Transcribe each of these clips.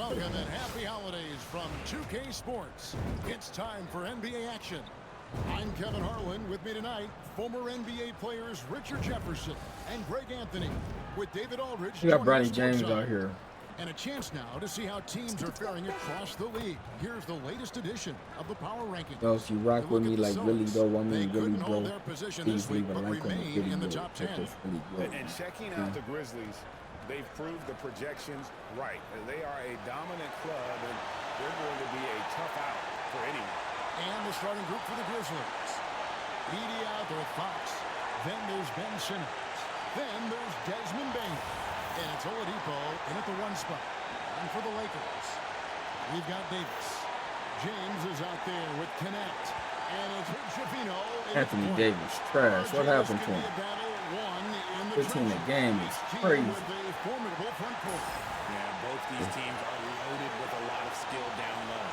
Welcome and happy holidays from 2K Sports. It's time for NBA action. I'm Kevin Harlan. With me tonight, former NBA players Richard Jefferson and Greg Anthony, with David Aldridge. We got Bronny James out here. And a chance now to see how teams are faring across the league. Here's the latest edition of the Power Rankings. So if you rock with me like really though, I mean really bro, please leave a like on the video. In the top 10. Really good. And checking out the Grizzlies, they've proved the projections right. They are a dominant club, and they're going to be a tough out for anyone. And the starting group for the Grizzlies. Edie out there, Fox. Then there's Ben Simmons. Then there's Desmond Bain. And it's Oladipo in at the 1 spot. And for the Lakers, we've got Davis. James is out there with Connect. And it's Shafino. Anthony Davis, trash. What happened to him? 15 a game is crazy. Yeah, both these teams are loaded with a lot of skill down low.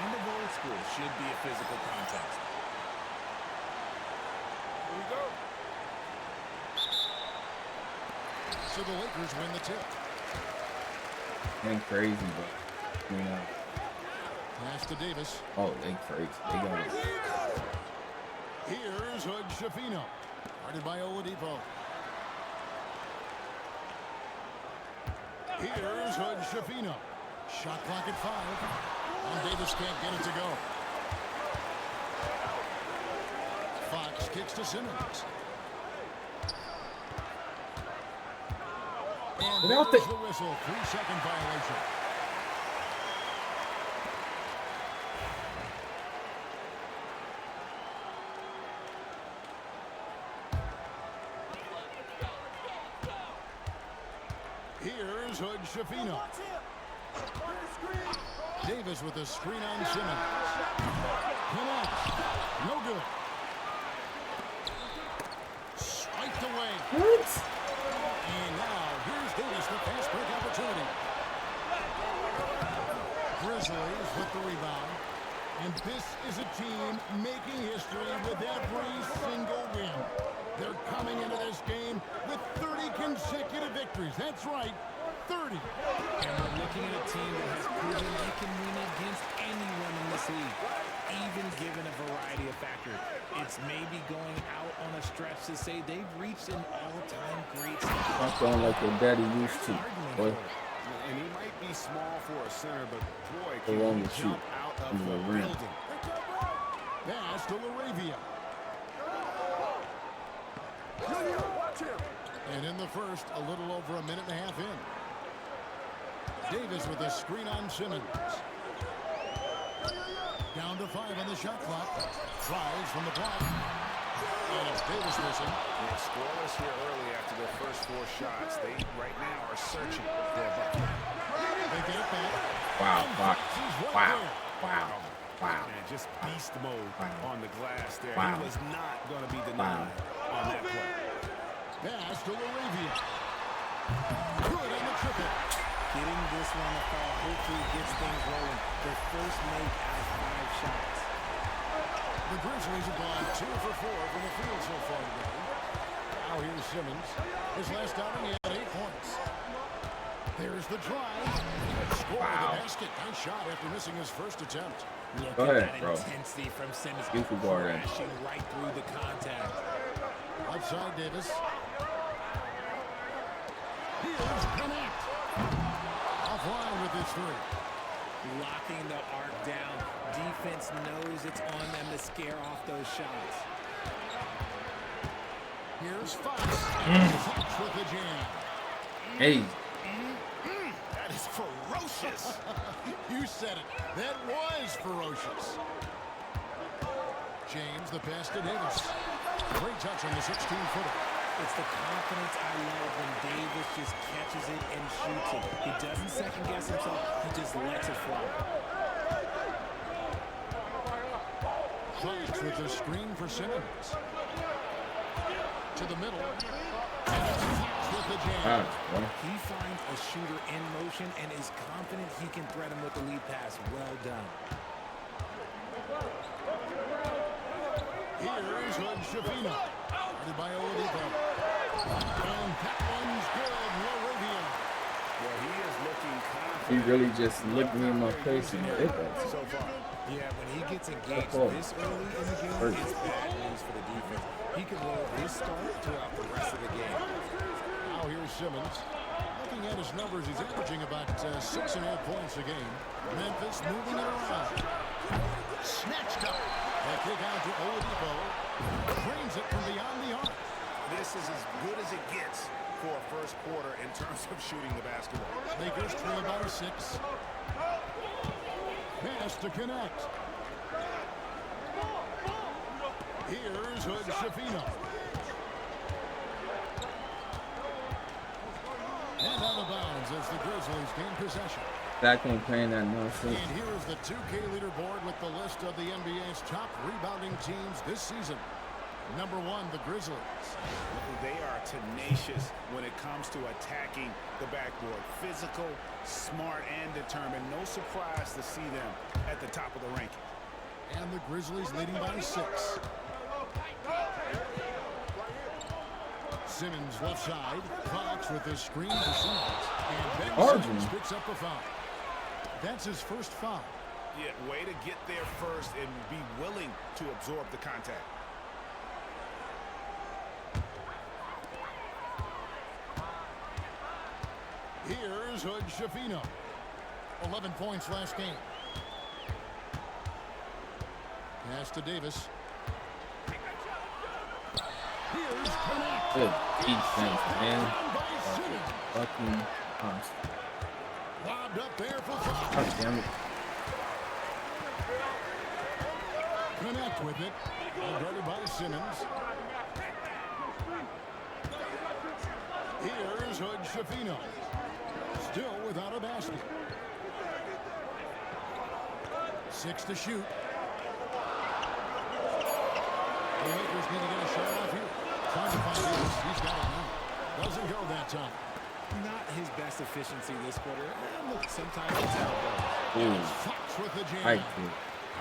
Kind of old school. Should be a physical contest. Here we go. So the Lakers win the tip. Ain't crazy, but you know. Pass to Davis. Oh, they crazy. They got it. Here's Hood Shafino. Guarded by Oladipo. Here's Hood Shafino. Shot clock at 5. And Davis can't get it to go. Fox kicks to Simmons. And there's the whistle. 3-second violation. Here's Hood Shafino. Davis with a screen on Simmons. Connect. No good. Swiped away. What? And now here's Davis with fast break opportunity. Grizzlies with the rebound. And this is a team making history with every single win. They're coming into this game with 30 consecutive victories. That's right, 30. And we're looking at a team that has proven they can win against anyone in this league, even given a variety of factors. It's maybe going out on a stretch to say they've reached an all-time great stage. I'm going like your daddy used to, boy. And he might be small for a center, but boy, They can want he to shoot jump out of in the the rim. building. Pass to Laravia. And in the first, a little over a minute and a half in. Davis with a screen on Simmons. Down to 5 on the shot clock. Tries from the block. And it's Davis missing. They're scoreless here early after their first 4 shots. They right now are searching for a bucket. They get it back. Wow, wow, wow, wow, wow. And just beast mode on the glass there. Wow. He was not going to be denied on that play. Pass to Laravia. Good on the triple. Getting this one to fall hopefully gets things rolling. Their first make out of 5 shots. The Grizzlies have gone 2 for 4 from the field so far today. Now here's Simmons. His last outing, he had 8 points. There's the drive. Score with the basket. Nice shot after missing his first attempt. Look Go at ahead, that bro. intensity from Simmons. Beautiful guard. Crashing right through the contact. Outside Davis. Here's Connect. Offline with his 3. Locking the arc down. Defense knows it's on them to scare off those shots. Here's Fox. Fox with the jam. Hey. That is ferocious. You said it. That was ferocious. James, the pass to Davis. Great touch on the 16-footer. It's the confidence I love when Davis just catches it and shoots it. He doesn't second-guess himself. He just lets it fly. Fox with a screen for Simmons. To the middle. And it's Fox with the jam. He finds a shooter in motion and is confident he can thread him with the lead pass. Well done. Here's Hood Shafino. Guarded by Oladipo. And that one's good. Laravia. Well, he is looking He really just looked me in my face and did that. So far. Yeah, when he gets engaged this early in the game, it's bad news for the defense. He can roll his start throughout the rest of the game. Now here's Simmons. Looking at his numbers, he's averaging about 6.5 points a game. Memphis moving it around. Snatched up. They kick out to Oladipo. Drains it from beyond the arc. This is as good as it gets for a first quarter in terms of shooting the basketball. Lakers trail by 6. Pass to connect. Here's Hood Shafino. And out of bounds as the Grizzlies gain possession. Back on playing that nonsense. And here is the 2K leaderboard with the list of the NBA's top rebounding teams this season. Number 1, the Grizzlies. They are tenacious when it comes to attacking the backboard. Physical, smart, and determined. No surprise to see them at the top of the ranking. And the Grizzlies leading by 6. Simmons left side. Fox with his screen to Simmons. And Ben Simmons picks up a foul. That's his first foul. Yeah, way to get there first and be willing to absorb the contact. Here's Hood Shafino. 11 points last game. Pass to Davis. Here's Connect. Good defense, man. Fucking constant. Lobbed up there for Fox. God damn it. Connect with it. Guarded by Simmons. Here's Hood Shafino. Still without a basket. 6 to shoot. The Lakers need to get a shot off here. Trying to find Davis. He's got it now. Doesn't go that time. Not his best efficiency this quarter. Look, sometimes it's how it goes. Ooh. Fox with the jam. Right there.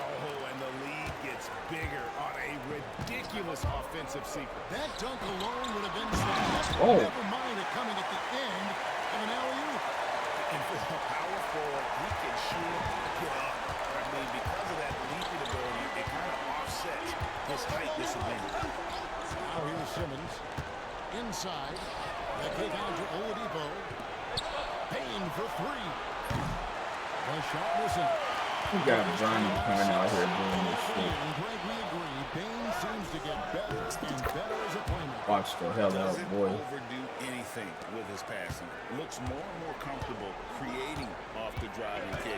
Oh, and the lead gets bigger on a ridiculous offensive sequence. That dunk alone would have been successful. Oh. Never mind it coming at the end of an alley-oop. And for the power forward, he can shoot, get up. I mean, because of that leaping ability, it kind of offsets his height disadvantage. Now here's Simmons. Inside. They kick out to Oladipo. Payne for 3. The shot missing. We got Johnny coming out here doing this shit. And Greg, we agree. Payne seems to get better and better as a playmaker. Watch the hell out, Doesn't boy. overdo anything with his passing. Looks more and more comfortable creating off the driving kick.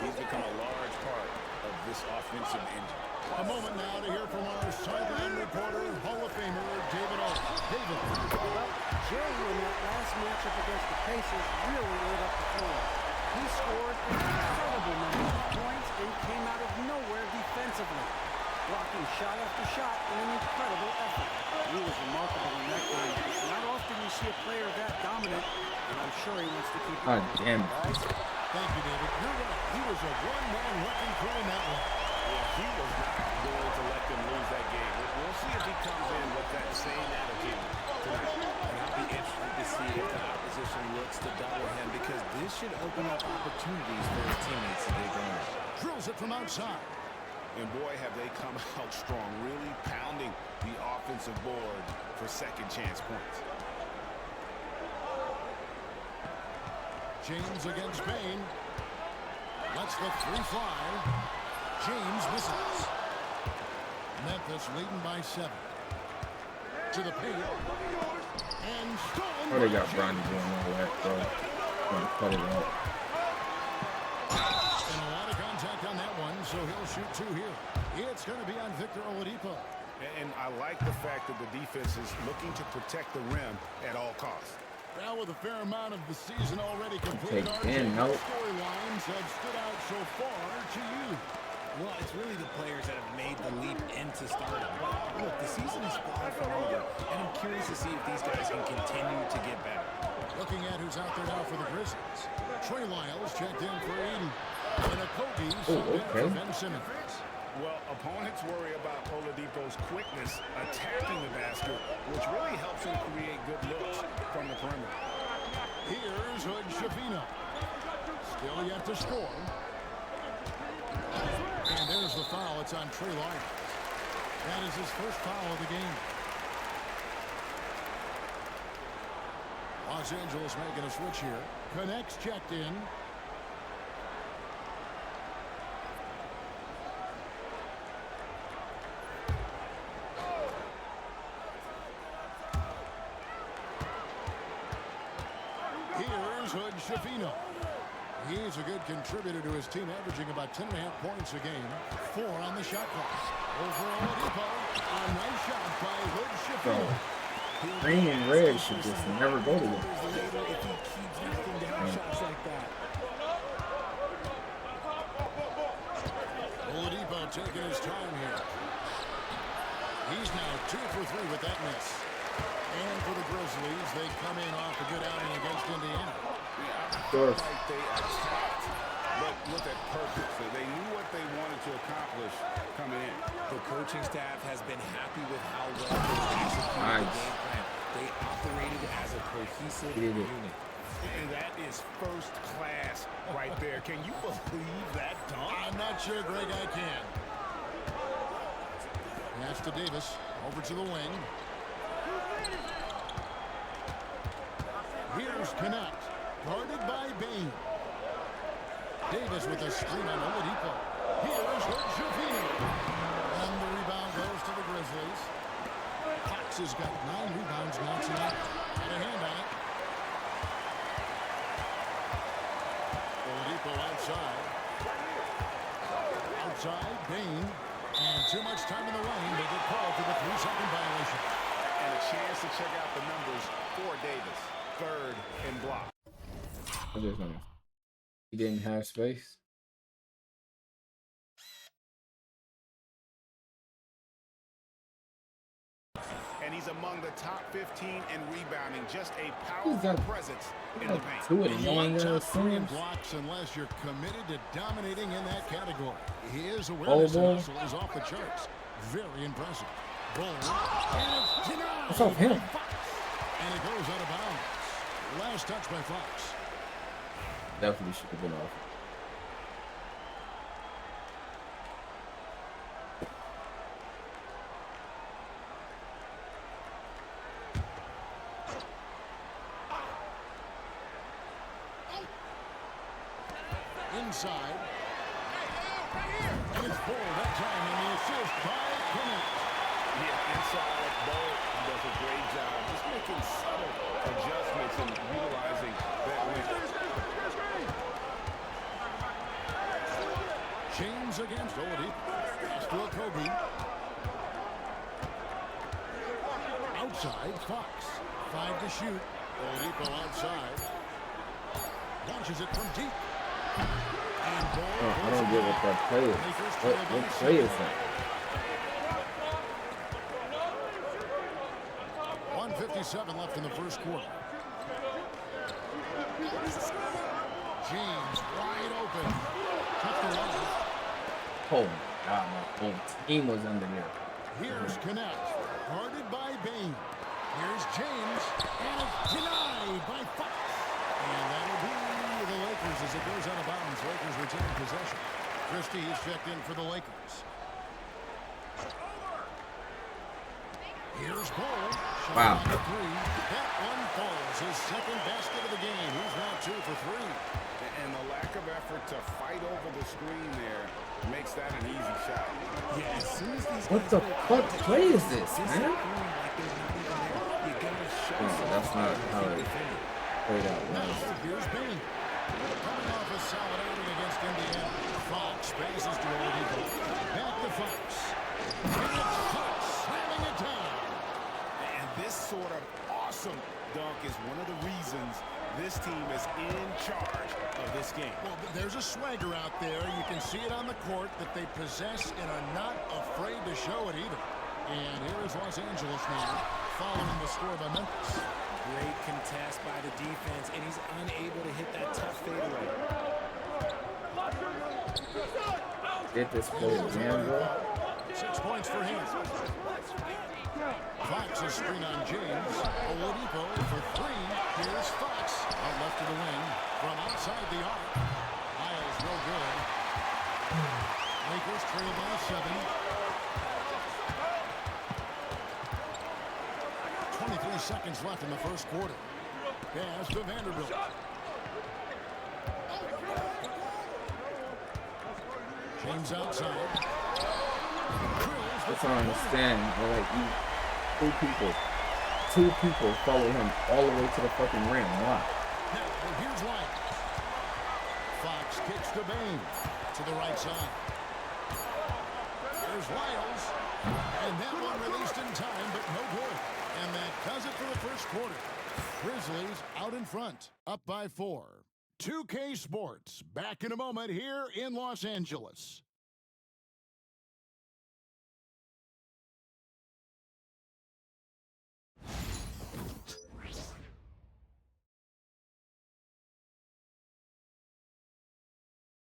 He's become a large part of this offensive engine. A moment now to hear from our sideline reporter, Hall of Famer David Alt. David. Well, Jay, in that last matchup against the Pacers, really lit up the floor. He scored an incredible number of points and came out of nowhere defensively, blocking shot after shot in an incredible effort. He was remarkable in that game. It's not often you see a player that dominant, and I'm sure he wants to keep it. God damn it. Thank you, David. You're right. He was a one-man wrecking crew in that one. Well, he was not going to let them lose that game. We'll see if he comes in with that same attitude tonight. And I'll be interested to see if the opposition looks to double him, because this should open up opportunities for his teammates to get going. Drills it from outside. And boy, have they come out strong, really pounding the offensive board for second chance points. James against Payne. Lets the 3 fly. James misses. Memphis leading by 7. To the paint. And stolen. Oh, they got Bronny doing all that, bro. Gonna cut it out. And a lot of contact on that one, so he'll shoot 2 here. It's going to be on Victor Oladipo. And I like the fact that the defense is looking to protect the rim at all costs. Now with a fair amount of the season already completed, Take in, no. storylines have stood out so far to you. Well, it's really the players that have made the leap into stardom. Look, the season is far from over, and I'm curious to see if these guys can continue to get better. Looking at who's out there now for the Grizzlies. Trey Lyles checked in for 80. And a Kobe subbed in for Ben Simmons. Well, opponents worry about Oladipo's quickness attacking the basket, which really helps him create good looks from the perimeter. Here's Hood Shafino. Still yet to score. And there's the foul. It's on Trey Lyons. That is his first foul of the game. Los Angeles making a switch here. Connects checked in. Here's Hood Schifino. He's a good contributor to his team, averaging about 10.5 points a game. 4 on the shot clock. Over Oladipo. A nice shot by Hood Schifino. Green and red should just never go together. Oladipo taking his time here. He's now 2 for 3 with that miss. And for the Grizzlies, they come in off a good outing against Indiana. Sure. Like they attacked, but with a purpose. So they knew what they wanted to accomplish coming in. The coaching staff has been happy with how well they executed the game plan. They operated as a cohesive unit. And that is first class right there. Can you believe that dunk? I'm not sure, Greg, I can. Pass to Davis. Over to the wing. Here's Connect. Guarded by Bain. Davis with a screen on Oladipo. Here's Hood Schifino. And the rebound goes to the Grizzlies. Fox has got 9 rebounds now tonight. Got a hand on it. Oladipo outside. Outside, Bain. And too much time in the lane. They get called for the 3-second violation. And a chance to check out the numbers for Davis. 3rd in block. He didn't have space. And he's among the top 15 in rebounding. Just a powerful presence in the paint. Top 3 in blocks unless you're committed to dominating in that category. His awareness and hustle is off the charts. Very impressive. Bull. And it's denied. What's off him? And it goes out of bounds. Last touch by Fox. Definitely should have been off. Inside. And it's Bull that time, and the assist by Connect. Yeah, inside, Bull does a great job just making subtle adjustments and utilizing that wing. James against Oladipo. Pass to Kobe. Outside, Fox. 5 to shoot. Oladipo outside. Launches it from deep. And I don't get what that play is. What play is that? 1:57 left in the first quarter. James wide open. Kept alive. Oh my God, my whole team was under there. Here's Connect. Guarded by Bain. Here's James. And it's denied by Fox. And that'll be the Lakers as it goes out of bounds. Lakers retain possession. Christie's checked in for the Lakers. Here's Bull. Wow. Shot 3. That one falls. His second basket of the game. He's now 2 for 3. And the lack of effort to fight over the screen there makes that an easy shot. Yeah, as soon as these What the fuck play is this, man? That's not how it played out. Here's Bain. Coming off a solid outing against Indiana. Fox passes to Oladipo. Back to Fox. And it's Fox slamming it down. And this sort of awesome dunk is one of the reasons this team is in charge of this game. Well, there's a swagger out there. You can see it on the court that they possess and are not afraid to show it either. And here is Los Angeles now, following the score by Memphis. Great contest by the defense, and he's unable to hit that tough fadeaway. Get this play again, bro. 6 points for him. Fox is screen on James. Oladipo for 3. Here's Fox. Out left to the wing. From outside the arc. Lakers trail by 7. 23 seconds left in the first quarter. Pass to Vanderbilt. James outside. That's what I understand. Like, two people follow him all the way to the fucking rim. Why? Now, here's Lyles. Fox kicks to Bain to the right side. There's Lyles. And that one released in time, but no good. And that does it for the first quarter. Grizzlies out in front, up by 4. 2K Sports, back in a moment here in Los Angeles.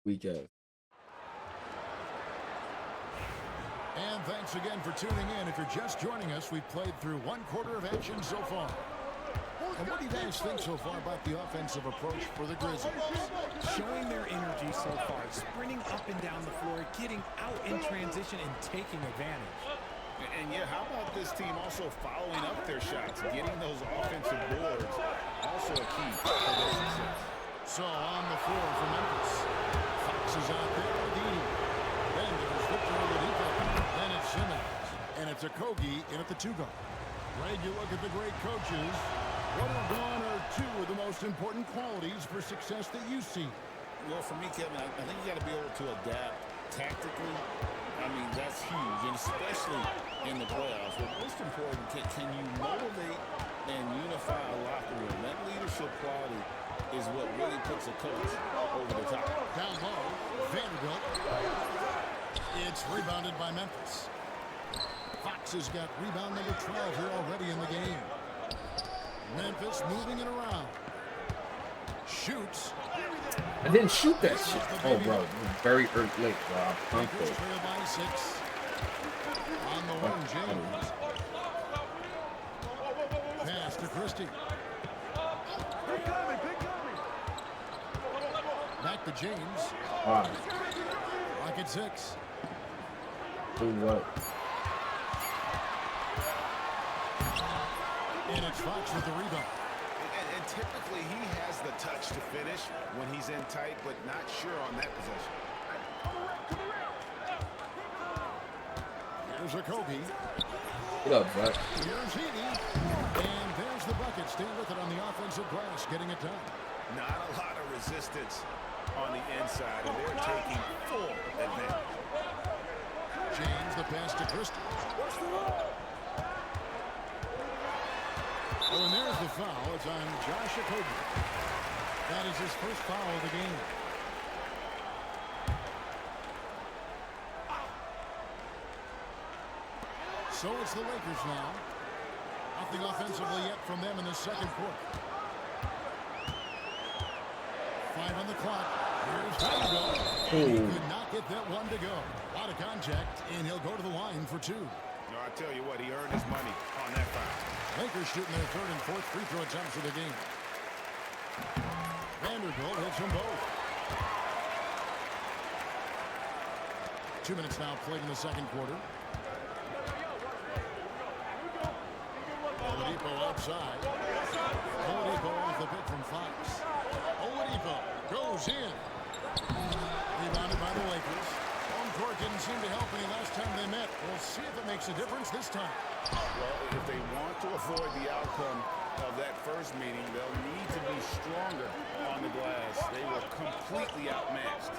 We just. And thanks again for tuning in. If you're just joining us, we've played through one quarter of action so far. And what do you guys think so far about the offensive approach for the Grizzlies? Showing their energy so far, sprinting up and down the floor, getting out in transition and taking advantage. And yeah, how about this team also following up their shots, getting those offensive boards, also a key for their success. So on the floor for Memphis. Fox is out there with Edie. Then there's Victor Oladipo. Then it's Simmons. And it's Okogie in at the 2-guard. Greg, you look at the great coaches. What are one or two of the most important qualities for success that you see? Well, for me, Kevin, I think you got to be able to adapt tactically. I mean, that's huge, and especially in the playoffs. But most important, can you motivate and unify a locker room? That leadership quality is what really puts a coach over the top. Down low, Vanderbilt. It's rebounded by Memphis. Fox has got rebound number 12 here already in the game. Memphis moving it around. Shoots. I didn't shoot that shit. Oh, bro. It was very late, bro. I'm Lakers trail by 6. On the wing, James. Pass to Christie. Back to James. Wow. Rocket 6. Do what? And it's Fox with the rebound. And typically he has the touch to finish when he's in tight, but not sure on that possession. Here's Okogie. What up, Zach? Here's Heaney. And there's the bucket. Stay with it on the offensive glass, getting it done. Not a lot of resistance on the inside, and they're taking full advantage. James, the pass to Christie. Oh, and there's the foul. It's on Josh Okogie. That is his first foul of the game. So it's the Lakers now. Nothing offensively yet from them in the second quarter. 5 on the clock. Here's Vanderbilt. He could not get that one to go. A lot of contact, and he'll go to the line for 2. No, I tell you what, he earned his money on that foul. Lakers shooting their third and fourth free throw attempts of the game. Vanderbilt hits them both. 2 minutes now played in the second quarter. Oladipo outside. Oladipo off the pick from Fox. Oladipo goes in. Rebounded by the Lakers. Home court didn't seem to help any last time they met. We'll see if it makes a difference this time. Well, if they want to avoid the outcome of that first meeting, they'll need to be stronger on the glass. They were completely outmatched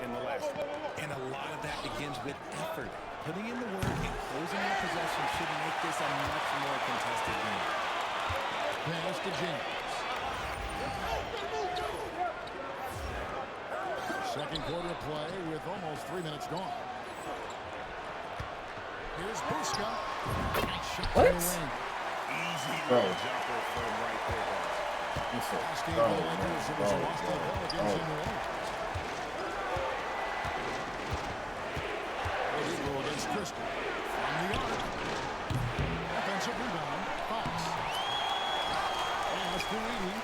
in the last one. And a lot of that begins with effort. Putting in the work and closing out possession should make this a much more contested game. Pass to James. Second quarter play with almost 3 minutes gone. Here's Busca. What? Easy Bro. jumper from right there. Last game of the Lakers, it was a loss to the Pelicans in New Orleans. Oladipo against Christie. From the arc. Offensive rebound. Fox. Pass to Edie.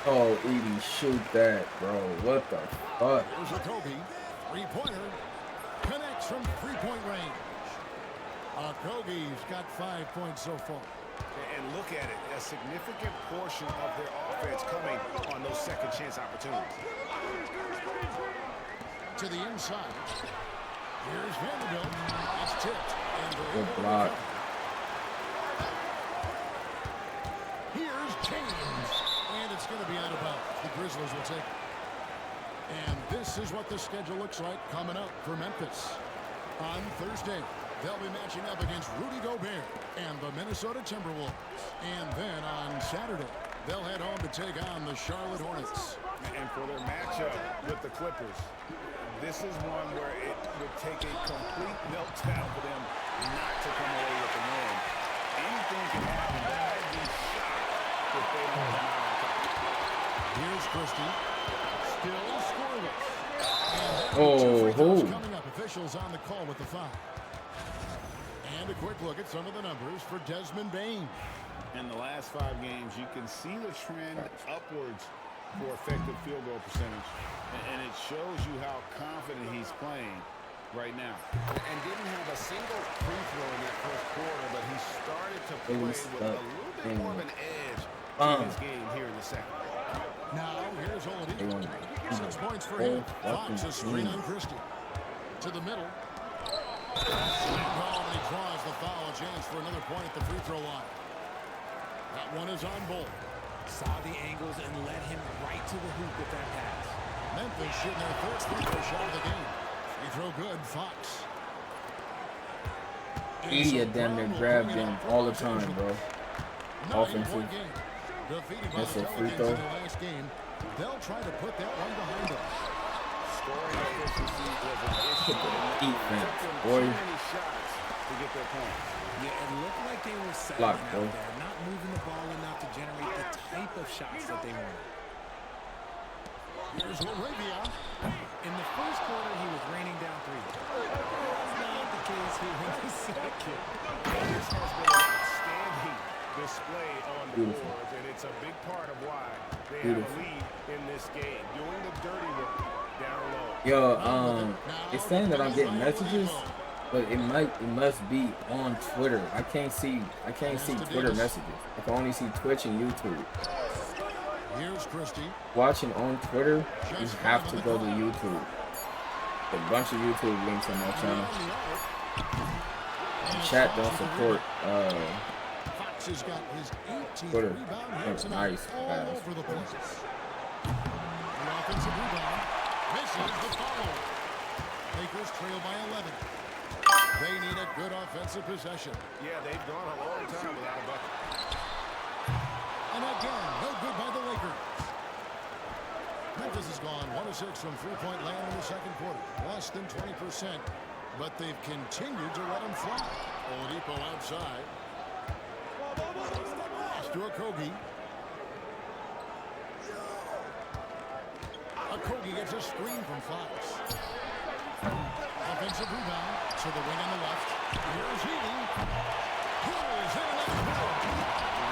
Oh, Edie, shoot that, bro. What the fuck? Here's Okogie. Three-pointer. Connects from three-point range. Okogie's got 5 points so far. And look at it, a significant portion of their offense coming on those second chance opportunities. To the inside. Here's Vanderbilt. It's tipped. And Good block. Here's James. And it's going to be out of bounds. The Grizzlies will take it. And this is what the schedule looks like coming up for Memphis. On Thursday, they'll be matching up against Rudy Gobert and the Minnesota Timberwolves. And then on Saturday, they'll head home to take on the Charlotte Hornets. And for their matchup with the Clippers, this is one where it would take a complete meltdown for them not to come away with the win. Anything can happen, but I'd be shocked if they don't come out on top. Here's Christie. Still scoreless. And coming up, officials on the call with the foul. And a quick look at some of the numbers for Desmond Bane. In the last 5 games, you can see the trend upwards for effective field goal percentage. And it shows you how confident he's playing right now. And didn't have a single free throw in that first quarter, but he started to play with a little bit more of an edge to his game here in the second. Now, here's Oladipo. 6 points for him. Fox a screen on Christie. To the middle. And he draws the foul. A chance for another point at the free throw line. That one is on Bull. Saw the angles and led him right to the hoop with that pass. Memphis shooting their first free throw shot of the game. Free throw good, Fox. Idiot damn near grabbed him all the time, bro. Offensive. That's a free throw. They'll try to put that one behind them. Scoring efficiency was an issue. Defense, boy. To get their points. Yeah, it looked like they were settling Block, out bro. there, not moving the ball enough to generate the type of shots that they wanted. Here's Laravia. In the first quarter, he was raining down 3. That's not the case here in the second. This has been an outstanding display on the boards, and it's a big part of why they have a lead in this game. Doing the dirty work down low. Yo, it's saying that I'm getting messages, but it must be on Twitter. I can't see Twitter messages. I can only see Twitch and YouTube. Here's Christie. Watching on Twitter, you have to go to YouTube. A bunch of YouTube links on my channel. The chat don't support Fox has got his 18th Twitter. rebound here That's tonight, nice, all guys. over the place. The offensive rebound misses the follow. Lakers trail by 11. They need a good offensive possession. Yeah, they've gone a long time without a bucket. And again, no good by the Lakers. Memphis has gone 1 of 6 from three-point land in the second quarter. Less than 20%, but they've continued to let them fly. Oladipo outside. Pass to Okogie. Okogie gets a screen from Fox. Offensive rebound to the wing on the left. Here's Healy. Pulls in another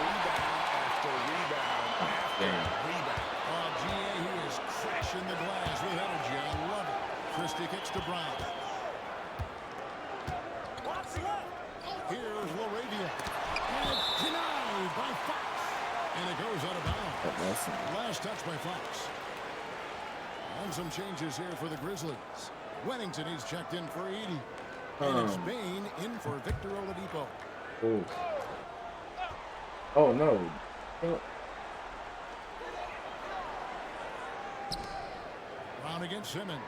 Rebound after rebound after rebound. Oh, GA, he is crashing the glass with energy. I love it. Christie kicks to Brown. Here's Laravia. And it's denied by Fox. And it goes out of bounds. Last touch by Fox. And some changes here for the Grizzlies. Wennington, he's checked in for 80. And it's Bane in for Victor Oladipo. Oh no. Brown against Simmons.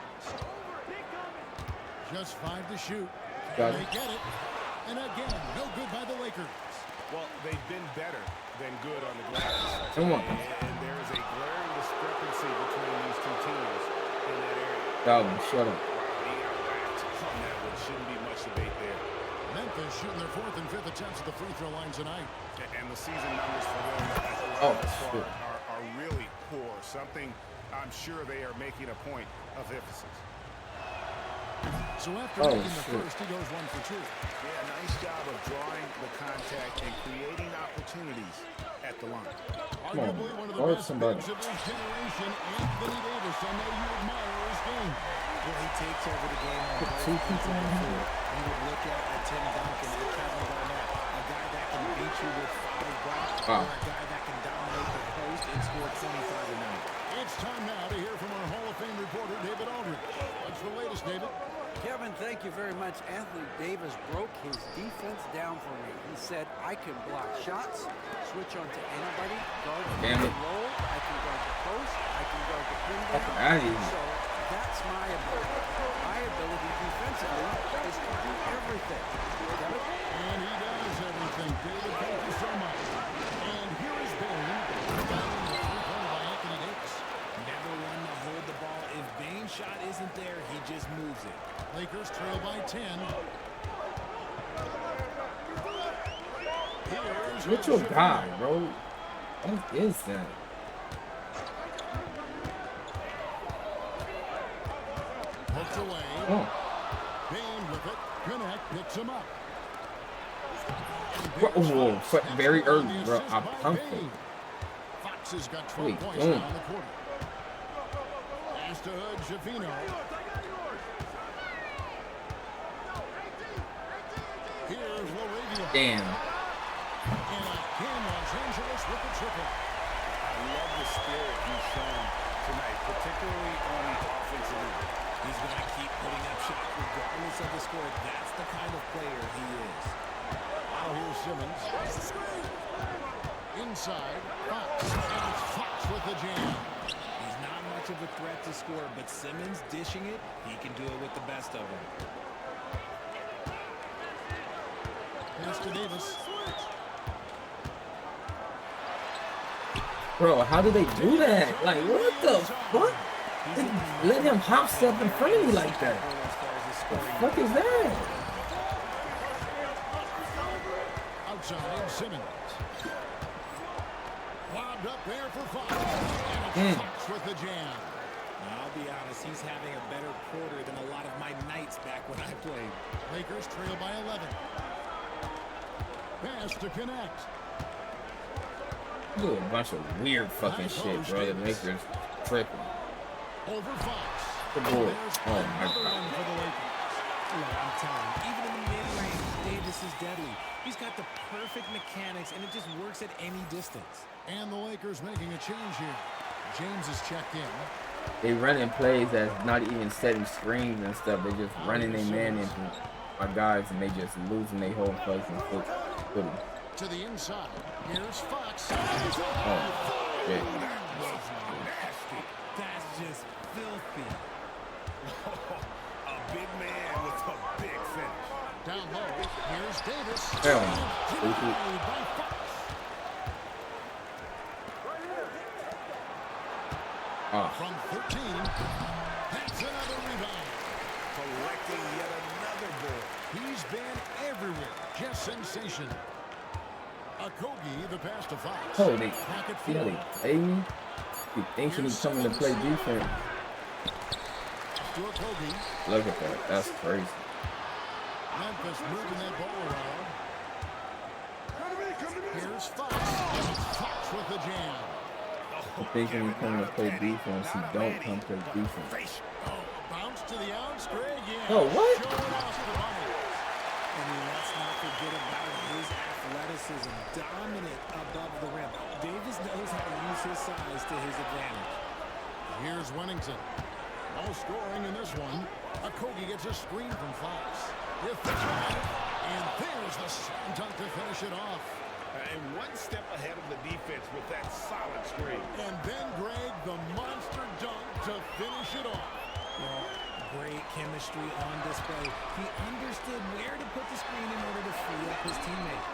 Just 5 to shoot. Got They it. get it. And again, no good by the Lakers. Well, they've been better than good on the glass. Come on. And there is a glaring discrepancy between these two teams in that area. Dalvin, shut up. Being outbacked on that one shouldn't be much debate there. Memphis shooting their 4th and 5th attempts at the free throw line tonight. And the season numbers for them are really poor. Something I'm sure they are making a point of emphasis. So after making the first, he goes 1 for 2. Yeah, nice job of drawing the contact and creating opportunities at the line. Arguably one of the best bigs of this generation, Anthony Davis. I know you admire his game. Well, he takes over the game on both Two ends of people the in floor. here. You would look at a Tim Duncan or Kevin Garnett, a guy that can beat you with 5 blocks, or a guy that can dominate the post and score 25 a night. It's time now to hear from our Hall of Fame reporter, David Aldridge. What's the latest, David? Kevin, thank you very much. Anthony Davis broke his defense down for me. He said, I can block shots, switch on to anybody, guard the low, I can guard the post, I can guard the pin down. So that's my ability. My ability defensively is to do everything. Kevin? And he does everything. David, thank you so much. And here is Bane. Down the three-pointer by Anthony Davis. Never one to hold the ball. If Bane's shot isn't there, he just moves it. Lakers trail by 10. Here's What's your guy, bro? What is that? Hooked away. Oh. Bane with it. Connect picks him up. Whoa, very early, bro. I pumped it. Fox has got 12 points boom. now in the quarter. Pass to Jafino. Here's Laravia. Damn. And again, Los Angeles with the triple. I love the spirit he's shown tonight, particularly on the offensive end. He's going to keep putting up shots regardless of the score. That's the kind of player he is. Now here's Simmons. Inside, Fox. And it's Fox with the jam. He's not much of a threat to score, but Simmons dishing it, he can do it with the best of them. Pass to Davis. Bro, how do they do that? Like, what the fuck? Let him hop step in front of me like that. What the fuck is that? Outside, Simmons. Lobbed up there for Fox. And it's Fox with the jam. Now, I'll be honest, he's having a better quarter than a lot of my nights back when I played. Lakers trail by 11. Pass to connect. Do a bunch of weird fucking shit, bro. The Lakers tripping. Over Fox. The ball. There's Oh my another god. one for the Lakers. Look, I'm telling you, even in the mid-range, Davis is deadly. He's got the perfect mechanics, and it just works at any distance. And the Lakers making a change here. James is checked in. They running plays that's not even setting screens and stuff. They just running their man into my guys, and they just losing their whole place and footing. To the inside. Here's Fox. Oh, shit. That's just filthy. A big man with a big finish. Down low. Here's Davis. Hell no. Stupid. By Fox. From 13. That's another rebound. Collecting yet another ball. He's been everywhere. Just sensational. Okogie, the pass to Fox. Holy, Pocket see how four. they play me? You thinking he's coming to play defense? To Okogie. Look at that. That's crazy. Memphis moving that ball around. Here's Fox. Fox with the jam. You thinking he's coming to play defense? He don't come to play defense. Oh, bounce to the outs. Greg in. Oh, what? Showing off the money. I mean, let's not forget about his athleticism, dominant above the rim. Davis knows how to use his size to his advantage. Here's Wennington. No scoring in this one. Okogie gets a screen from Fox. And there's the slam dunk to finish it off. And one step ahead of the defense with that solid screen. And then Greg, the monster dunk to finish it off. Well, great chemistry on display. He understood where to put the screen in order to free up his teammate.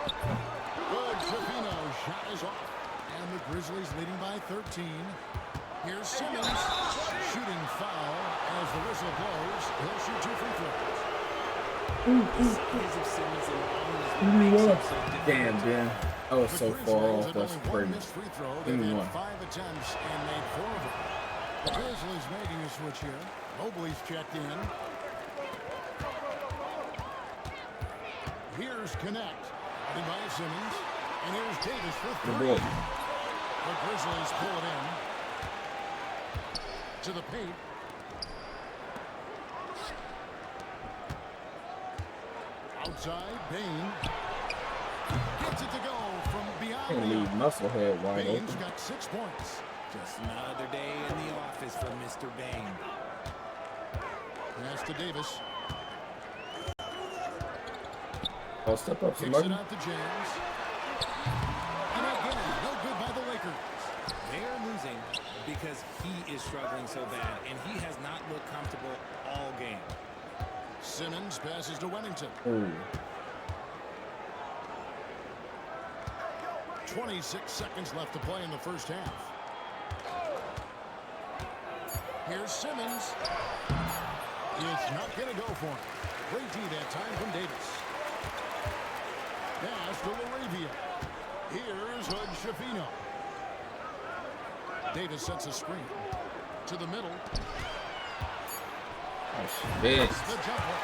Good. Jafino's shot is off. And the Grizzlies leading by 13. Here's Simmons. Shooting foul as the whistle blows. He'll shoot 2 free throws. The size of Simmons alone is what makes him so difficult. Damn, Ben. I was so far off. Had That's only one crazy. missed free throw. Give me They've one. had 5 attempts and made 4 of them. The Grizzlies making a switch here. Mobley's checked in. Here's Connect. Guarded by Simmons. And here's Davis for 3. The ball. The Grizzlies pull it in. To the paint. side, Bain. Gets it to go from beyond Can't the leave arc. Musclehead wide Bain's open. got 6 points. Just another day in the office for Mr. Bain. Pass to Davis. Oh, step up, Kicks it somebody. out to James. And again, no good by the Lakers. They are losing because he is struggling so bad, and he has not looked comfortable all game. Simmons passes to Wennington. Ooh. 26 seconds left to play in the first half. Here's Simmons. It's not going to go for him. Great D that time from Davis. Pass to Laravia. Here's Hood Schifino. Davis sets a screen. To the middle. Oh, shit. The jumper.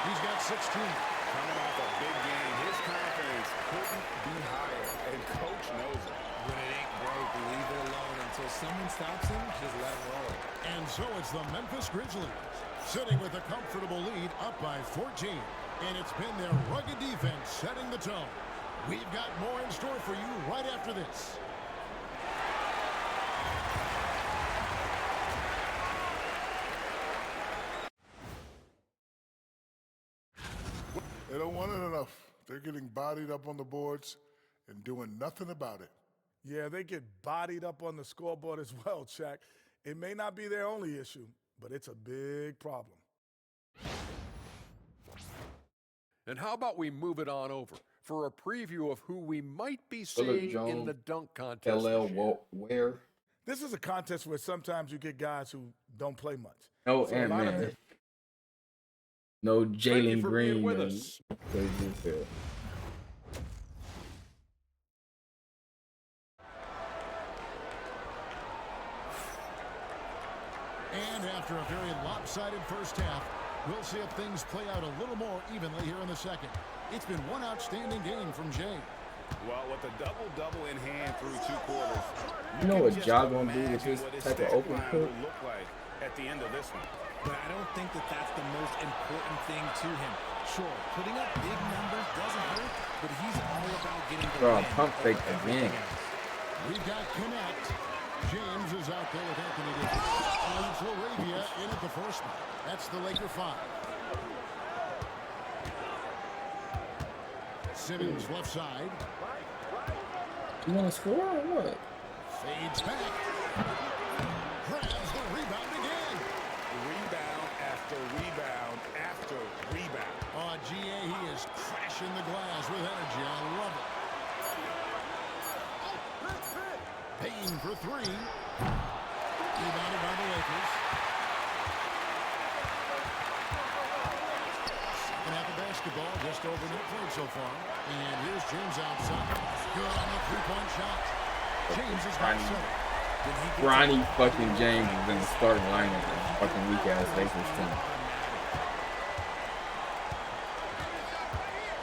He's got 16. Coming off a big game, his confidence couldn't be higher, and coach knows it. When it ain't broke, leave it alone until someone stops him. Just let him roll. And so it's the Memphis Grizzlies sitting with a comfortable lead up by 14. And it's been their rugged defense setting the tone. We've got more in store for you right after this. They don't want it enough. They're getting bodied up on the boards and doing nothing about it. Yeah, they get bodied up on the scoreboard as well, Shaq. It may not be their only issue, but it's a big problem. And how about we move it on over for a preview of who we might be seeing in the dunk contest LL this year. Ware. This is a contest where sometimes you get guys who don't play much. No, So a and lot of man. it- No Thank you Jalen for being Green. with man. us. Crazy as hell. And after a very lopsided first half, we'll see if things play out a little more evenly here in the second. It's been one outstanding game from Jay. Well, with a double-double in hand through 2 quarters, You know can what just Ja gonna do with imagine this what his type of stat open line court? will look like at the end of this one. But I don't think that that's the most important thing to him. Sure, putting up big numbers doesn't hurt, but he's all about getting the Bro, win pump over fake everything again. else. We've got Connect. James is out there with Anthony Davis. It's Laravia in at the first one. That's the Laker 5. Simmons left side. You want to score or what? Fades back. Grabs the rebound again. Rebound after rebound after rebound. Oh, GA, he is crashing the glass with energy. I love it. Payne for 3. Rebounded by the Lakers. Second half of basketball, just over a minute played so far. And here's James outside. Good on the 3-point shot. James has got 7. Ronnie fucking James is in the starting lineup of the fucking weak ass Lakers team.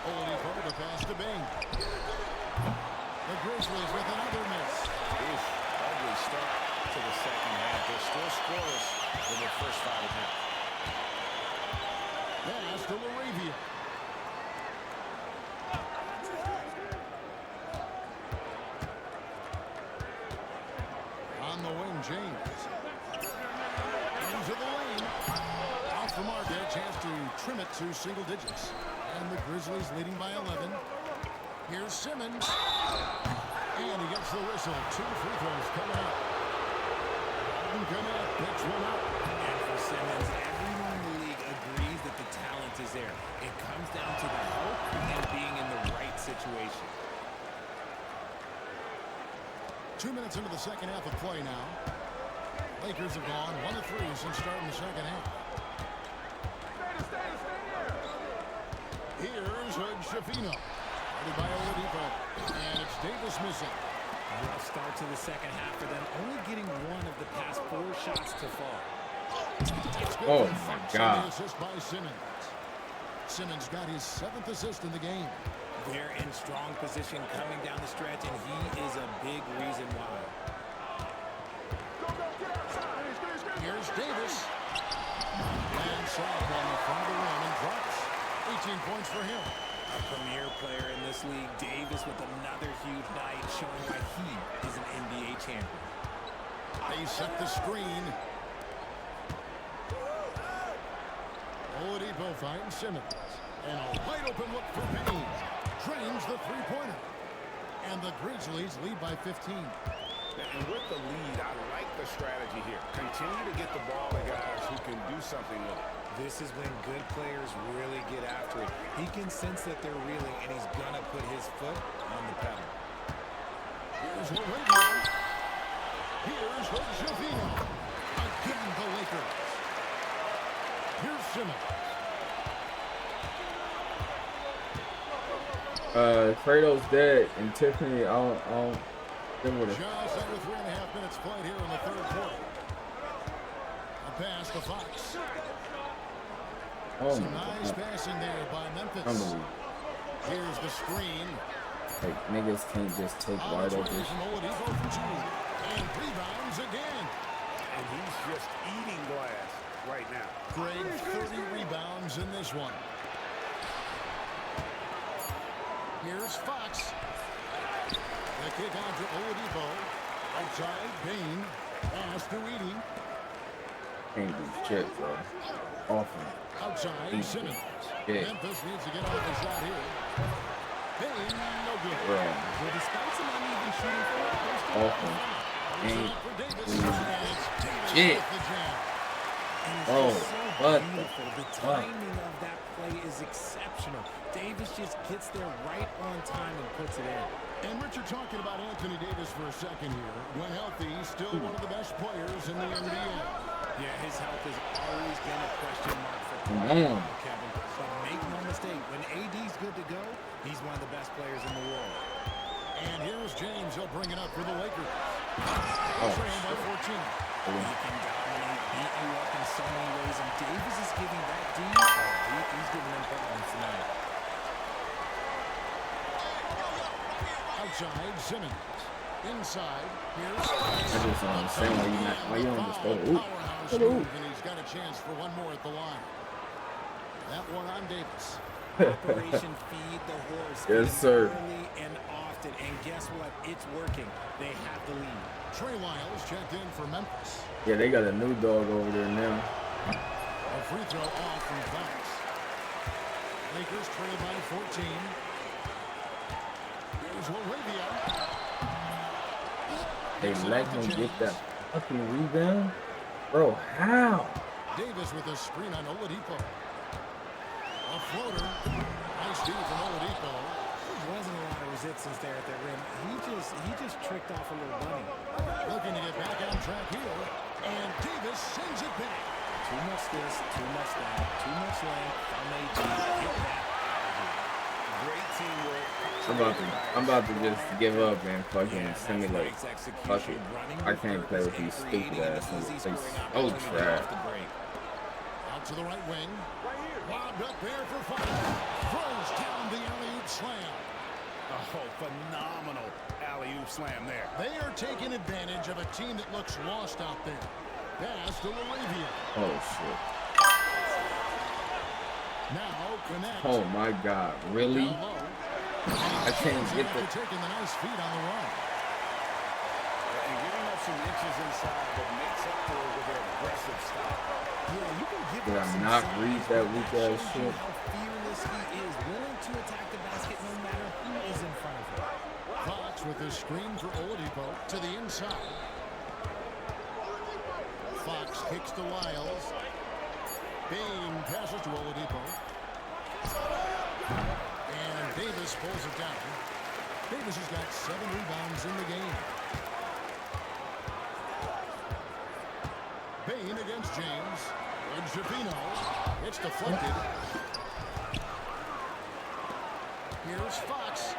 Oladipo the pass to Bain. The Grizzlies with another miss. Oof, ugly start to the second half. They're still scoreless in the first 5.5. Pass to Laravia. On the wing, James. Into the lane. Off the mark, a chance to trim it to single digits. And the Grizzlies leading by 11. Here's Simmons. And he gets the whistle. 2 free throws coming up. Connect picks one up. And for Simmons, everyone in the league agrees that the talent is there. It comes down to the help and being in the right situation. 2 minutes into the second half of play now. Lakers have gone 1 of 3 since starting the second half. Here's Hood Schifino. Guarded by Oladipo. And it's Davis missing. Rough start to the second half for them, only getting 1 of the past 4 shots to fall. Oh my The God. assist by Simmons. Simmons got his 7th assist in the game. They're in strong position coming down the stretch, and he is a big reason why. Here's Davis. And soft on the front of the rim and drops. 18 points for him. A premier player in this league, Davis with another huge night, showing why he is an NBA champion. They set the screen. Oladipo finds Simmons. And a wide open look for Payne. Drains the three-pointer. And the Grizzlies lead by 15. And with the lead, I like the strategy here. Continue to get the ball to guys who can do something with it. This is when good players really get after it. He can sense that they're reeling, and he's going to put his foot on the pedal. Here's Oladipo. Here's Jovino. Again, the Lakers. Here's Simmons. Kratos dead, and Tiffany, I'll then with it. Just under 3.5 minutes played here in the third quarter. A pass to Fox. Oh Some my nice God. passing there by Memphis. Unbelievable. Here's the screen. Like, niggas can't just take wide open. From Oladipo for two. And rebounds again. And he's just eating glass right now. Greg, 30 rebounds in this one. Here's Fox. The kick out to Oladipo. Outside, Bain. Pass to Edie. Can't do shit, bro. Awful. Outside, Simmons. Yeah. Memphis needs to get off the shot here. Bain, no good. Bro. Well, despite some uneven shooting for it, they're still Awful. Ain't Shit. shit. Oh, what the beautiful. The timing of that play is exceptional. Davis just gets there right on time and puts it in. And Richard, talking about Anthony Davis for a second here. When healthy, he's still one of the best players in the NBA. Yeah, his health has always been a question mark for Man. Kevin. But make no mistake, when AD's good to go, he's one of the best players in the world. And here's James. He'll bring it up for the Lakers. Oh, Trailed by 14. He can dominate, beat you up in so many ways, and Davis is giving that D. He's giving them problems tonight. Outside, Simmons. Inside, here's I just don't understand why you don't just go to oop. powerhouse move, and he's got a chance for one more at the line. That one on Davis. Operation Feed the Horse. Yes, sir. Early and often, and guess what? It's working. They have the lead. Trey Lyles checked in for Memphis. Yeah, they got a new dog over there now. A free throw off from Fox. Lakers trail by 14. Here's Olivia. They let him get that fucking rebound? Bro, how? Davis with a screen on Oladipo. A floater. Nice D from Oladipo. There wasn't a lot of resistance there at the rim. He just tricked off a little bunny. Looking to get back on track here. And Davis sends it back. Too much this, too much that, too much length. Hit that. Great teamwork. I'm about to just give up and fucking simulate. Fuck it. I can't play with these stupid ass niggas. They so trash. Out to the right wing. Lobbed up there for Fox. Throws down the alley-oop slam. Oh, phenomenal alley-oop slam there. They are taking advantage of a team that looks lost out there. Pass to Olivia. Oh shit. Now connect. Oh my god. Really? Down low. I can't get the. Taking the nice feet on the run. And giving up some inches inside, but makes up for it with their aggressive style. Yeah, you can give Did him I some not size. read that weak That ass shows you shit? how fearless he is, willing to attack the basket no matter who is in front of him. Fox with his screen for Oladipo to the inside. Fox kicks to Lyles. Bain passes to Oladipo. And Davis pulls it down. Davis has got 7 rebounds in the game. Bain against James. And Jovino. It's deflected. Here's Fox.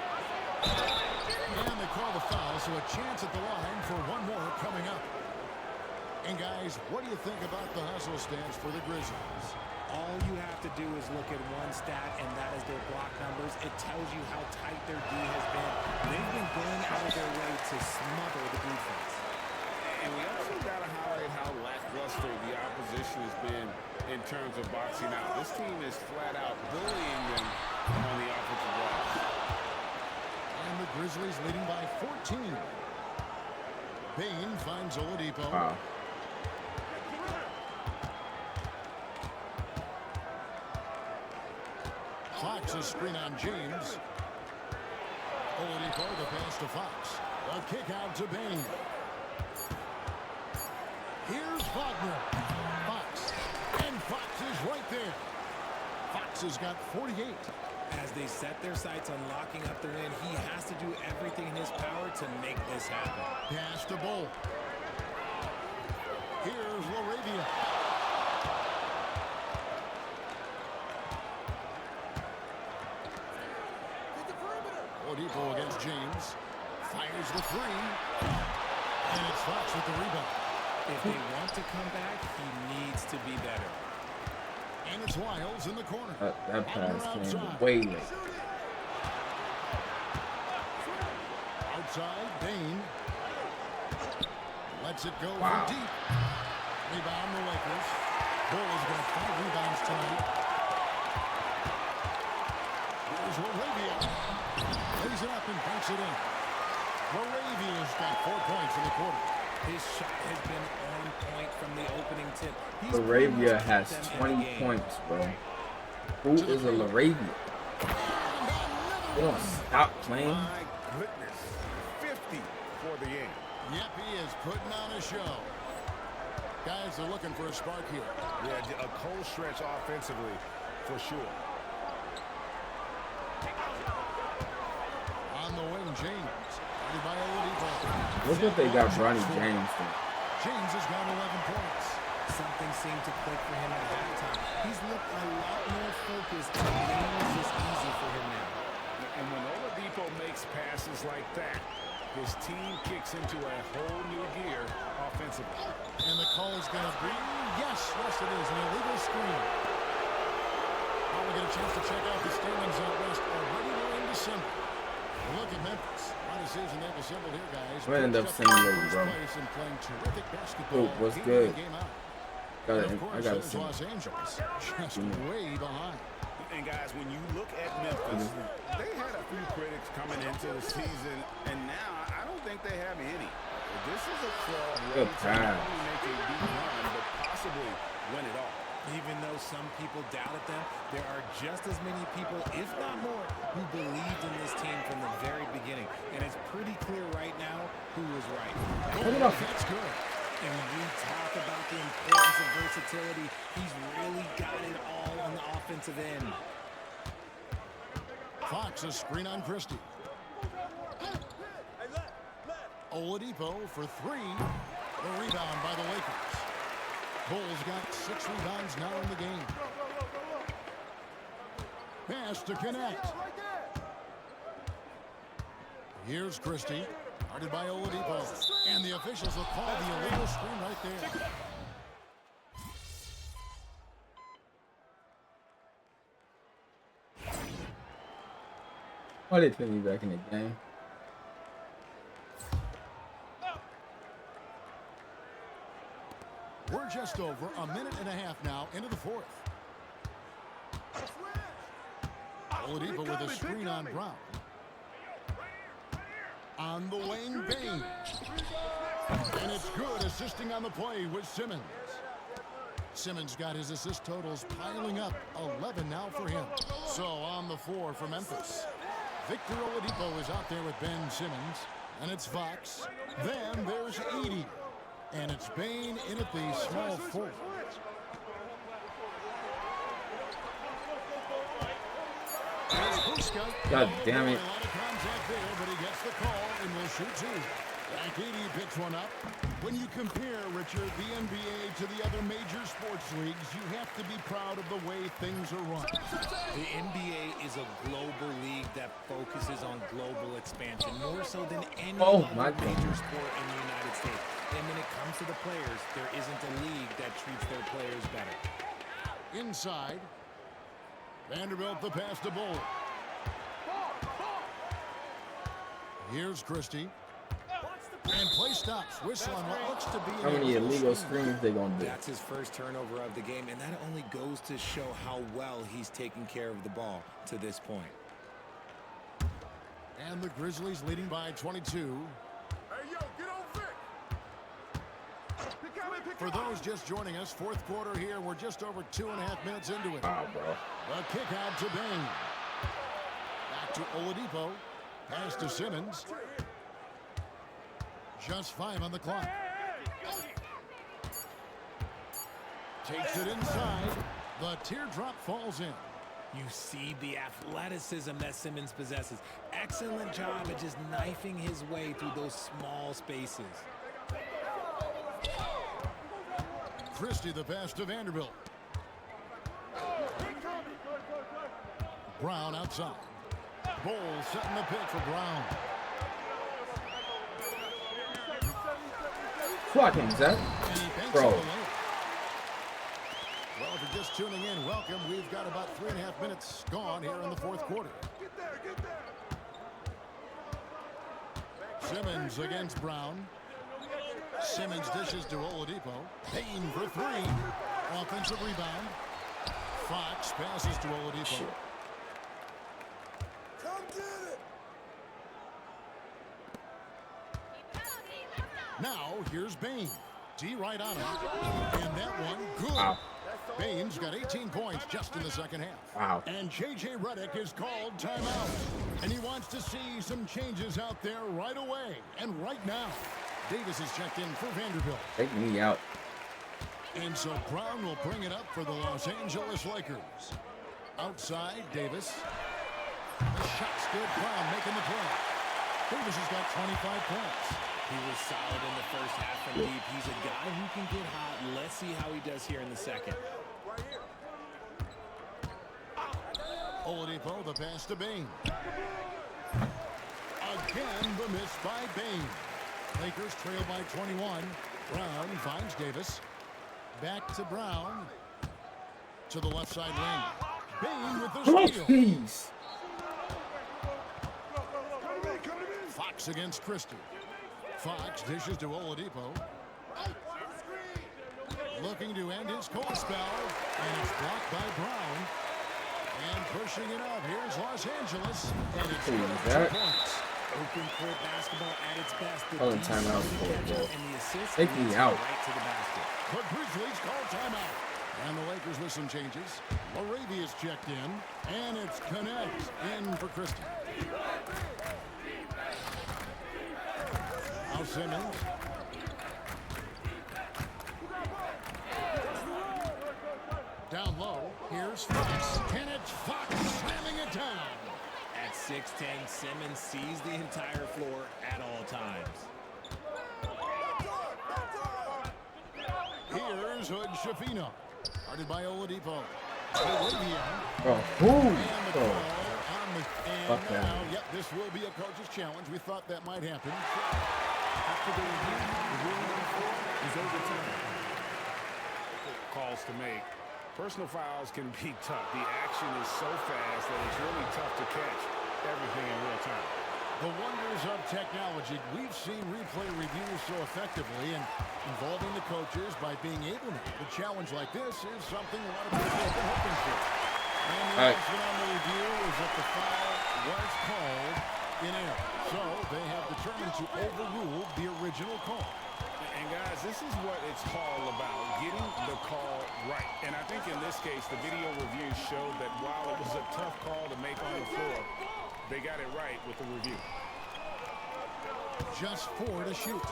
And they call the foul, so a chance at the line for one more coming up. And guys, what do you think about the hustle stance for the Grizzlies? All you have to do is look at one stat, and that is their block numbers. It tells you how tight their D has been. They've been going out of their way to smother the defense. And we also got to highlight how lackluster the opposition has been in terms of boxing out. This team is flat out bullying them on the offensive glass. And the Grizzlies leading by 14. Bain finds Oladipo. Wow. Fox a screen on James. Oladipo the pass to Fox. A kick out to Bain. Here's Wagner. Fox. And Fox is right there. Fox has got 48. As they set their sights on locking up the win, he has to do everything in his power to make this happen. Pass to Bull. Here's Laravia. Oladipo against James. Fires the three. And it's Fox with the rebound. If they want to come back, he needs to be better. And it's Wiles in the corner. That pass came way late. Outside, Bain. Lets it go Wow. from deep. Rebound the Lakers. Bull has got 5 rebounds tonight. Here's Laravia. Lays it up and banks it in. Laravia's got 4 points in the quarter. His shot has been on point from the opening tip. Laravia has 20 points, bro. Who is a Laravia? They don't stop playing. My goodness. 50 for the game. Yep, he is putting on a show. Guys are looking for a spark here. Yeah, a cold stretch offensively for sure. On the wing, James. By Oladipo. Look what they got Bronny James for. James has got 11 points. Something seemed to click for him at halftime. He's looked a lot more focused, and the game is just easy for him now. And when Oladipo makes passes like that, his team kicks into a whole new gear offensively. And the call is going to be, yes, it is, an illegal screen. Now we get a chance to check out the standings out west already. We're in December. Look at Memphis. What a season they've assembled here, guys. I'm gonna end up saying it, bro. Oh, what's good? I gotta see. Los Angeles just way behind. And guys, when you look at Memphis, they had a few critics coming into the season, and now I don't think they have any. This is a club ready to not only make a deep run, but possibly win it all. Even though some people doubted them, there are just as many people, if not more, who believed in this team from the very beginning. And it's pretty clear right now who was right. That's good. And when we talk about the importance of versatility, he's really got it all on the offensive end. Fox a screen on Christie. Oladipo for 3. The rebound by the Lakers. Bull's got 6 rebounds now in the game. Pass to connect. Here's Christie. Guarded by Oladipo. And the officials will call the illegal screen right there. Why they put me back in the game? We're just over a minute and a half now into the 4th. Oladipo with a screen on Brown. On the wing, Bain. And it's good, assisting on the play with Simmons. Simmons got his assist totals piling up. 11 now for him. So on the 4 for Memphis. Victor Oladipo is out there with Ben Simmons. And it's Fox. Then there's Edey. And it's Bain in at the small forward. God damn it. A lot of contact there, but he gets the call and will shoot 2. Edey picks one up. When you compare, Richard, the NBA to the other major sports leagues, you have to be proud of the way things are run. The NBA is a global league that focuses on global expansion, more so than any other major sport in the United States. And when it comes to the players, there isn't a league that treats their players better. Inside. Vanderbilt the pass to Bull. Here's Christie. And play stops. Whistle on what looks to be How many illegal screens they gonna do? That's his first turnover of the game, and that only goes to show how well he's taking care of the ball to this point. And the Grizzlies leading by 22. Hey, yo, get on Vic. For those just joining us, fourth quarter here. We're just over 2.5 minutes into it. Wow, bro. The kick out to Bain. Back to Oladipo. Pass to Simmons. Just 5 on the clock. Takes it inside. The teardrop falls in. You see the athleticism that Simmons possesses. Excellent job at just knifing his way through those small spaces. Christie the pass to Vanderbilt. Brown outside. Bowles setting the pick for Brown. Fucking Zach. And he banks Bro. it away. Well, if you're just tuning in, welcome. We've got about 3.5 minutes gone here in the fourth quarter. Simmons against Brown. Simmons dishes to Oladipo. Payne for 3. Offensive rebound. Fox passes to Oladipo. Come get it. Now, here's Bain. D right on him. And that one, good. Wow. Bain's got 18 points just in the second half. Wow. And J.J. Redick is called timeout. And he wants to see some changes out there right away. And right now, Davis is checked in for Vanderbilt. Take me out. And so Brown will bring it up for the Los Angeles Lakers. Outside, Davis. The shot's good. Brown making the play. Davis has got 25 points. He was solid in the first half from deep. He's a guy who can get hot. Let's see how he does here in the second. Oladipo, the pass to Bain. Again, the miss by Bain. Lakers trail by 21. Brown finds Davis. Back to Brown. To the left side wing. Bain with the steal. Please. Fox against Christie. Fox dishes to Oladipo. Looking to end his cold spell. And it's blocked by Brown. And pushing it up. Here's Los Angeles. And it's 2 points. Open court basketball at its best. The Calling defense timeout can for it, catch bro. up, and the assist Take me leads out. right to the basket. The Grizzlies call timeout. And the Lakers with some changes. Moravia's checked in. And it's Connect in for Christie. Now Simmons. Down low. Here's Fox. And it's Fox slamming it down. At 6'10", Simmons sees the entire floor at all times. Here's Hood Shafino. Guarded by Oladipo. Olivia. Bro. Who? And the Bro. call on the Fuck and that. now, yep, this will be a coach's challenge. We thought that might happen. After the review, the ruling on the floor is overturned. Calls to make. Personal fouls can be tough. The action is so fast that it's really tough to catch everything in real time. The wonders of technology. We've seen replay reviews so effectively, and involving the coaches by being able to make a challenge like this is something a lot of people have been hoping for. And the announcement on the review is that the foul was called in error. So they have determined to overrule the original call. And guys, this is what it's all about, getting the call right. And I think in this case, the video review showed that while it was a tough call to make on the floor, they got it right with the review. Just 4 to shoot.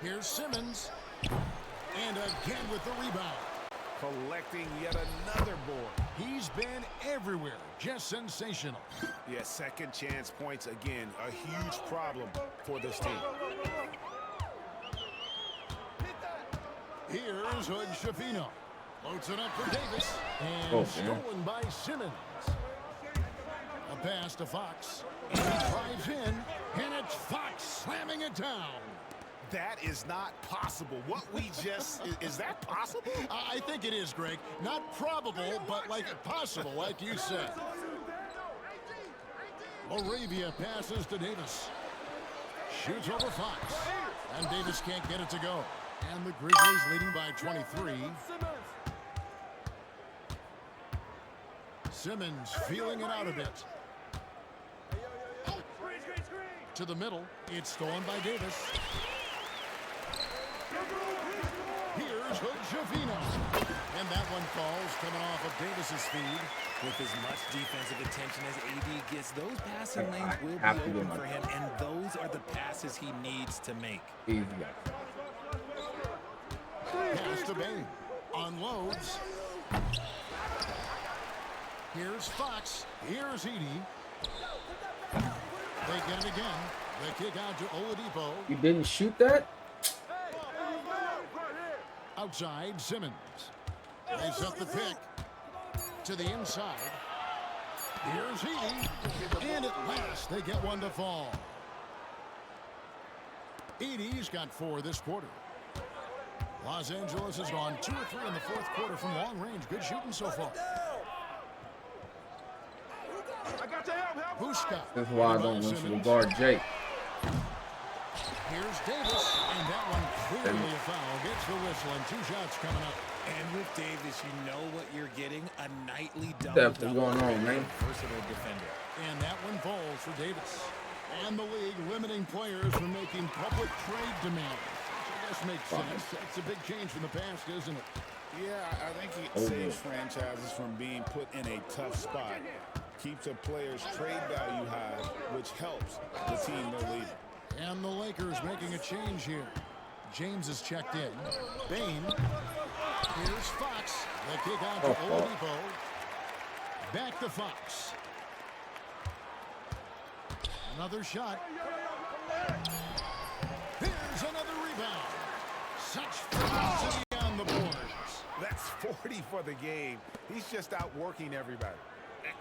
Here's Simmons. And again with the rebound. Collecting yet another board. He's been everywhere. Just sensational. Yeah, second chance points again. A huge problem for this team. Here's Hood Shafino. Floats it up for Davis. And stolen by Simmons. A pass to Fox. And he drives in. And it's Fox slamming it down. That is not possible. What we just, is that possible? I think it is, Greg. Not probable, but like possible, like you said. Moravia passes to Davis. shoots over Fox. And Davis can't get it to go. And the Grizzlies leading by 23. Simmons feeling it out a bit. To the middle. It's stolen by Davis. Here's Jovino. And that one falls coming off of Davis's feed. With as much defensive attention as AD gets, those passing lanes will be open for him, and those are the passes he needs to make. Easy. Pass to Bain. Unloads. Here's Fox. Here's Edey. They get it again. They kick out to Oladipo. You didn't shoot that? Outside, Simmons. They set the pick to the inside. Here's Edey. And at last, they get one to fall. Edey's got 4 this quarter. Los Angeles has gone 2 or 3 in the fourth quarter from long range. Good shooting so far. Bushka. That's why I don't want you to guard Jake. Here's Davis, and that one clearly a foul. Gets the whistle, and 2 shots coming up. And with Davis, you know what you're getting, a nightly What's double-double. going on, man? Versatile defender. And that one falls for Davis. And the league limiting players from making public trade demands. Which I guess makes sense. That's a big change from the past, isn't it? Yeah, I think it saves franchises from being put in a tough spot. Keeps a player's trade value high, which helps the team they're leading. And the Lakers making a change here. James is checked in. Bain. Here's Fox. The kick out to Oladipo. Back to Fox. Another shot. Here's another rebound. Such ferocity on the boards. That's 40 for the game. He's just outworking everybody.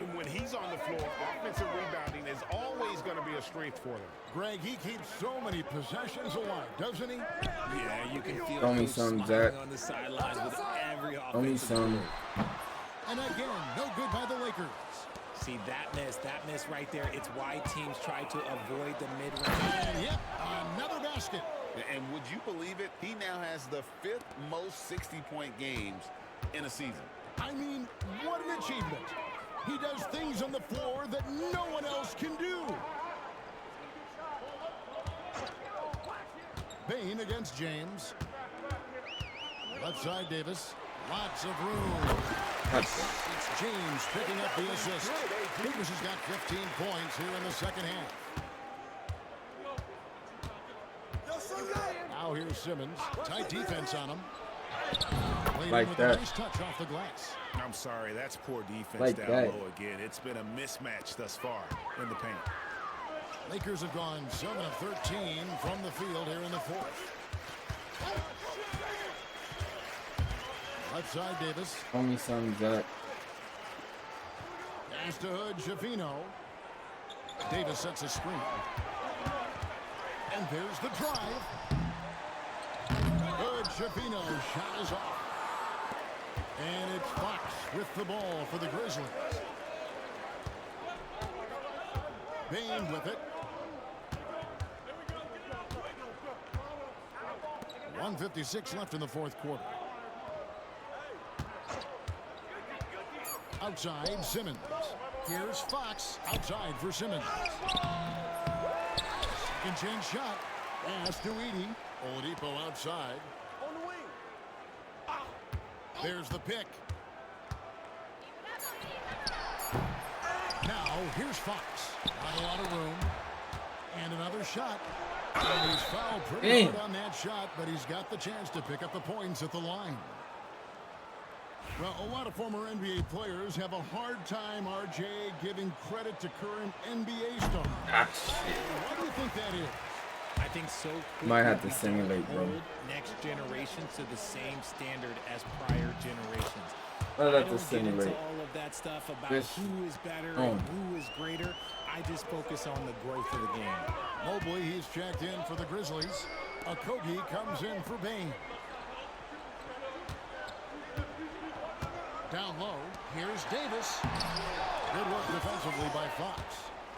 And when he's on the floor, offensive rebounding is always going to be a strength for them. Greg, he keeps so many possessions alive, doesn't he? Yeah, you can feel Show me him some, smiling Zach. on the sidelines with every Show me offensive some. play. And again, no good by the Lakers. See, that miss right there, it's why teams try to avoid the mid-range. And yep, another basket. And would you believe it? He now has the 5th most 60-point games in a season. I mean, what an achievement. He does things on the floor that no one else can do. Bain against James. Left side, Davis. Lots of room. It's James picking up the assist. Davis has got 15 points here in the second half. Now here's Simmons. Tight defense on him. Like with that. a nice touch off the glass. I'm sorry, that's poor defense Like down that. low again. It's been a mismatch thus far in the paint. Lakers have gone 7 of 13 from the field here in the fourth. Left side, Davis. Show me some, Zach. Pass to Hood, Jovino. Davis sets a screen. And there's the drive. Hood, Jovino, shot is off. And it's Fox with the ball for the Grizzlies. Bain with it. 1:56 left in the fourth quarter. Outside, Simmons. Here's Fox. Outside for Simmons. Second chance shot. Pass to Edey. Oladipo outside. There's the pick. Now, here's Fox. Not a lot of room. And another shot. And he's fouled pretty hard on that shot, but he's got the chance to pick up the points at the line. Well, a lot of former NBA players have a hard time, RJ, giving credit to current NBA stars. Why do you think that is? I think so. Might have to simulate, bro. Hold next generation to the same standard as prior generations. I'll I have to don't get into simulate. all of that stuff about This- who is better and who is greater. I just focus on the growth of the game. Mobley, he's checked in for the Grizzlies. Okogie comes in for Bain. Down low, here's Davis. Good work defensively by Fox.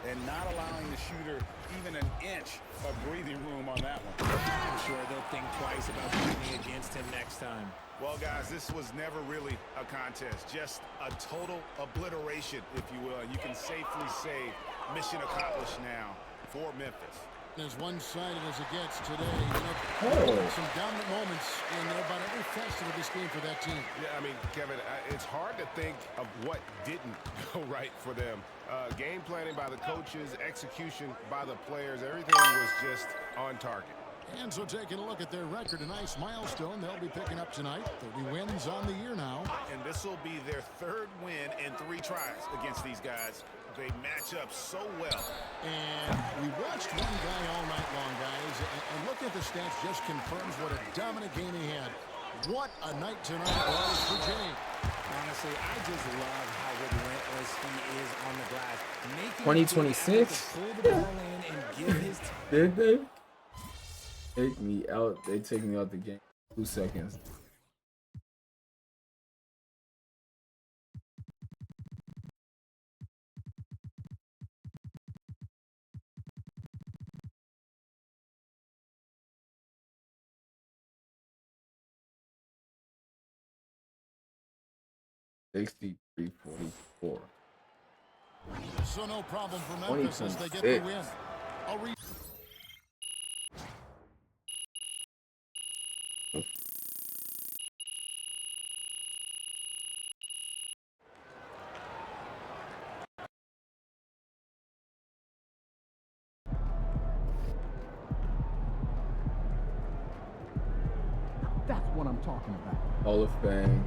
and not allowing the shooter even an inch of breathing room on that one. I'm sure they'll think twice about shooting against him next time. Well, guys, this was never really a contest, just a total obliteration, if you will. And you can safely say mission accomplished now for Memphis. As one-sided as it gets today, you know, some dominant moments in about every facet of this game for that team. Yeah, I mean, Kevin, it's hard to think of what didn't go right for them. Game planning by the coaches, execution by the players, everything was just on target. And so taking a look at their record, a nice milestone they'll be picking up tonight. 30 wins on the year now. And this will be their third win in 3 tries against these guys. They match up so well. And we watched one guy all night long, guys, and looking at the stats just confirms what a dominant game he had. What a night tonight was for James. Honestly, I just love how relentless he is on the glass. 2026? Pull the ball in and give his Did they? Take me out. They take me out the game. 2 seconds. $63-44. So no problem for Memphis as they get the win. I'll read. That's what I'm talking about. Hall of Fame.